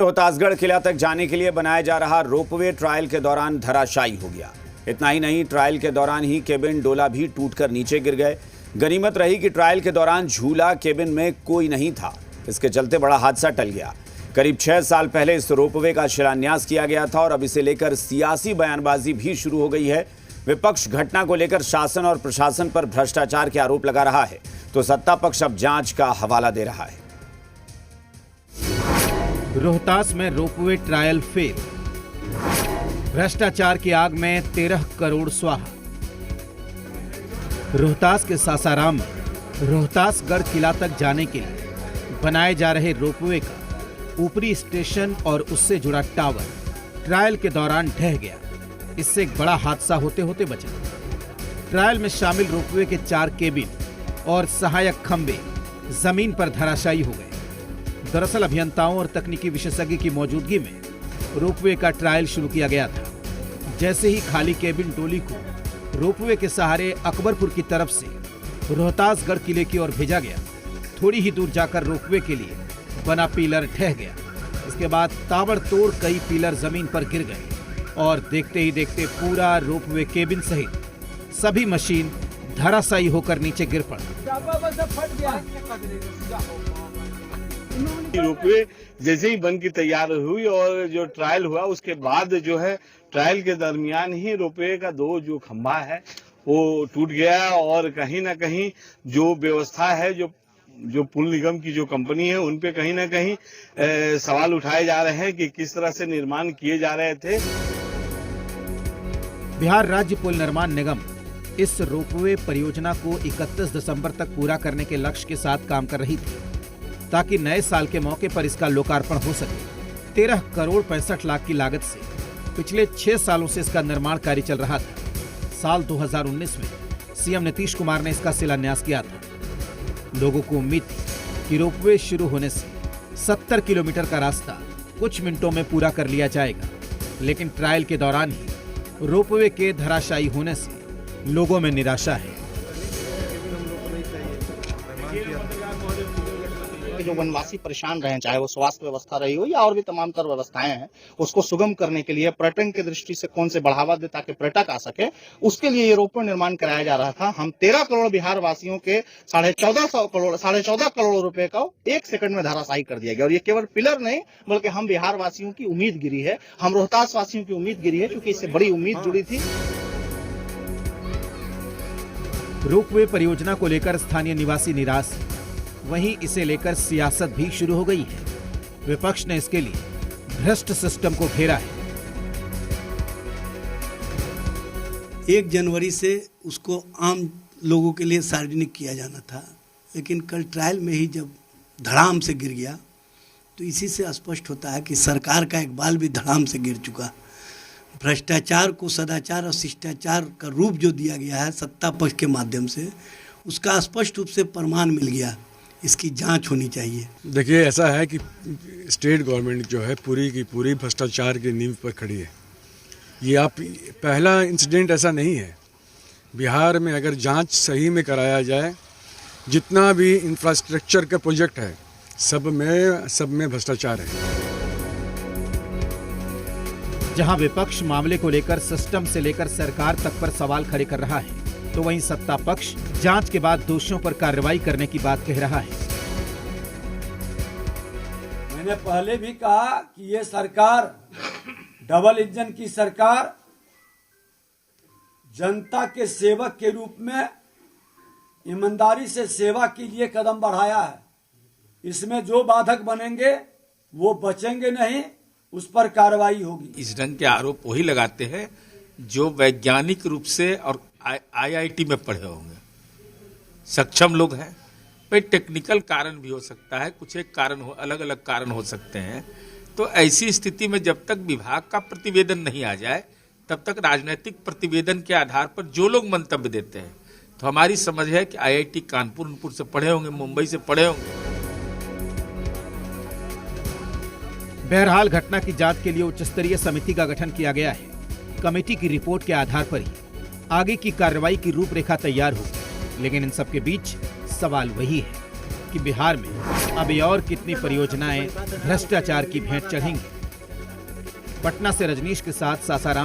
रोहतासगढ़ किला तक जाने के लिए बनाया जा रहा रोपवे ट्रायल के दौरान धराशायी हो गया। इतना ही नहीं, ट्रायल के दौरान ही केबिन डोला भी टूटकर नीचे गिर गए। गनीमत रही कि ट्रायल के दौरान झूला केबिन में कोई नहीं था। इसके चलते बड़ा हादसा टल गया। करीब 6 साल पहले इस रोपवे का शिलान्यास किया गया था और अब इसे लेकर सियासी बयानबाजी भी शुरू हो गई है। विपक्ष घटना को लेकर शासन और प्रशासन पर भ्रष्टाचार के आरोप लगा रहा है, तो सत्ता पक्ष अब जांच का हवाला दे रहा है। रोहतास में रोपवे ट्रायल फेल, भ्रष्टाचार की आग में 13 करोड़ स्वाहा। रोहतास के सासाराम में रोहतासगढ़ किला तक जाने के लिए बनाए जा रहे रोपवे का ऊपरी स्टेशन और उससे जुड़ा टावर ट्रायल के दौरान ढह गया। इससे एक बड़ा हादसा होते होते बचा। ट्रायल में शामिल रोपवे के 4 केबिन और सहायक खंभे जमीन पर धराशायी हो गए। दरअसल अभियंताओं और तकनीकी विशेषज्ञ की मौजूदगी में रोपवे का ट्रायल शुरू किया गया था। जैसे ही खाली केबिन डोली को रोपवे के सहारे अकबरपुर की तरफ से रोहतासगढ़ किले की ओर भेजा गया, थोड़ी ही दूर जाकर रोपवे के लिए बना पिलर ढह गया। इसके बाद ताबड़तोड़ कई पिलर जमीन पर गिर गए और देखते ही देखते पूरा रोपवे केबिन सहित सभी मशीन धराशायी होकर नीचे गिर पड़ा। रोपवे जैसे ही बन की तैयार हुई और जो ट्रायल हुआ उसके बाद जो है ट्रायल के दरमियान ही रोपवे का 2 जो खंभा है वो टूट गया और कहीं ना कहीं जो व्यवस्था है, जो पुल निगम की जो कंपनी है, उन पे कहीं ना कहीं सवाल उठाए जा रहे हैं कि किस तरह से निर्माण किए जा रहे थे। बिहार राज्य पुल निर्माण निगम इस रोपवे परियोजना को 31 दिसंबर तक पूरा करने के लक्ष्य के साथ काम कर रही थी, ताकि नए साल के मौके पर इसका लोकार्पण हो सके। 13 करोड़ 65 लाख की लागत से पिछले 6 सालों से इसका निर्माण कार्य चल रहा था। साल 2019 में सीएम नीतीश कुमार ने इसका शिलान्यास किया था। लोगों को उम्मीद थी कि रोपवे शुरू होने से 70 किलोमीटर का रास्ता कुछ मिनटों में पूरा कर लिया जाएगा, लेकिन ट्रायल के दौरान ही रोपवे के धराशायी होने से लोगों में निराशा है। जो वनवासी परेशान रहे, चाहे वो स्वास्थ्य व्यवस्था रही हो या और भी तमाम तर व्यवस्थाएं हैं, उसको सुगम करने के लिए पर्यटन की दृष्टि से कौन से बढ़ावा दे ताकि पर्यटक आ सके, उसके लिए ये रोपवे निर्माण कराया जा रहा था। हम 13 करोड़ बिहार वासियों के 14.5 करोड़ रुपए का 1 सेकंड में धराशायी कर दिया गया। और ये केवल पिलर नहीं, बल्कि हम बिहार वासियों की उम्मीद गिरी है, हम रोहतास वासियों की उम्मीद गिरी है, क्योंकि इससे बड़ी उम्मीद जुड़ी थी। रोपवे परियोजना को लेकर स्थानीय निवासी निराश, वहीं इसे लेकर सियासत भी शुरू हो गई है। विपक्ष ने इसके लिए भ्रष्ट सिस्टम को घेरा है। 1 जनवरी से उसको आम लोगों के लिए सार्वजनिक किया जाना था, लेकिन कल ट्रायल में ही जब धड़ाम से गिर गया, तो इसी से स्पष्ट होता है कि सरकार का एक बाल भी धड़ाम से गिर चुका। भ्रष्टाचार को सदाचार और शिष्टाचार का रूप जो दिया गया है सत्ता पक्ष के माध्यम से, उसका स्पष्ट रूप से प्रमाण मिल गया। इसकी जांच होनी चाहिए। देखिए, ऐसा है कि स्टेट गवर्नमेंट जो है पूरी की पूरी भ्रष्टाचार की नींव पर खड़ी है। ये आप पहला इंसिडेंट ऐसा नहीं है। बिहार में अगर जांच सही में कराया जाए, जितना भी इंफ्रास्ट्रक्चर का प्रोजेक्ट है सब में भ्रष्टाचार है। जहां विपक्ष मामले को लेकर सिस्टम से लेकर सरकार तक पर सवाल खड़े कर रहा है, तो वहीं सत्ता पक्ष जांच के बाद दोषियों पर कार्रवाई करने की बात कह रहा है। मैंने पहले भी कहा कि ये सरकार डबल इंजन की सरकार जनता के सेवक के रूप में ईमानदारी से सेवा के लिए कदम बढ़ाया है। इसमें जो बाधक बनेंगे वो बचेंगे नहीं, उस पर कार्रवाई होगी। इस ढंग के आरोप वही लगाते हैं जो वैज्ञानिक रूप से और IIT में पढ़े होंगे, सक्षम लोग हैं। भाई टेक्निकल कारण भी हो सकता है, कुछ एक कारण हो, अलग अलग कारण हो सकते हैं। तो ऐसी स्थिति में जब तक विभाग का प्रतिवेदन नहीं आ जाए, तब तक राजनीतिक प्रतिवेदन के आधार पर जो लोग मंतव्य देते हैं, तो हमारी समझ है कि IIT कानपुर से पढ़े होंगे, मुंबई से पढ़े होंगे। बहरहाल घटना की जांच के लिए उच्च स्तरीय समिति का गठन किया गया है। कमेटी की रिपोर्ट के आधार पर ही आगे की कार्रवाई की रूपरेखा तैयार होगी। लेकिन इन सब के बीच सवाल वही है, कि बिहार में अभी और कितनी परियोजनाएं भ्रष्टाचार की भेंट चढ़ेंगी। पटना से रजनीश के साथ सासाराम।